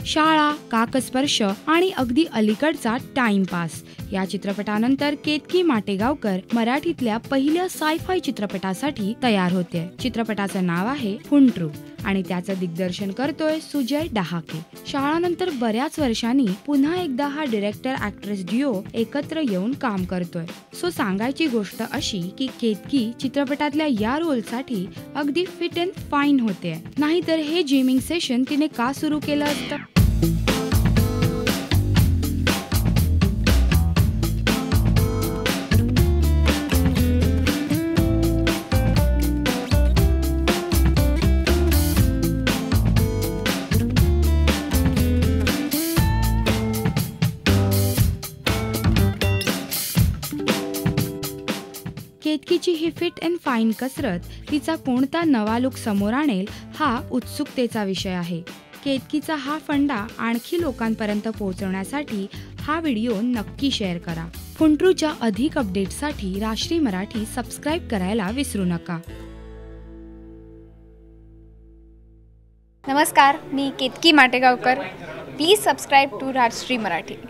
शाळा, काकस्पर्श आणि अगदी अलीकडचा टाइमपास या चित्रपटानंतर केतकी माटेगावकर मराठीतल्या पहिल्या साय-फाय चित्रपटासाठी तयार होते। चित्रपटाचं नाव आहे फुंट्रू आणि त्याचं दिग्दर्शन करतोय सुजय डहाके। शाळानंतर बऱ्याच वर्षांनी पुन्हा एकदा हा डायरेक्टर ॲक्ट्रेस ड्युओ एकत्र येऊन काम करतोय। सो सांगायची गोष्ट अशी की केतकी चित्रपटातल्या या रोलसाठी अगदी फिट अँड फाईन होते, नाहीतर हे जिमिंग सेशन तिने का सुरू केलं असतं? केतकीची ही फिट अँड फाईन कसरत तिचा कोणता नवा लुक समोर आणेल हा उत्सुकतेचा विषय आहे। केतकीचा हा फंडा आणखी लोकांपर्यंत पोहोचवण्यासाठी हा व्हिडिओ नक्की शेअर करा। फुंट्रूच्या अधिक अपडेट्ससाठी राष्ट्रीय मराठी सबस्क्राईब करायला विसरू नका। नमस्कार, मी Ketaki Mategaonkar. Please subscribe to राष्ट्रीय मराठी।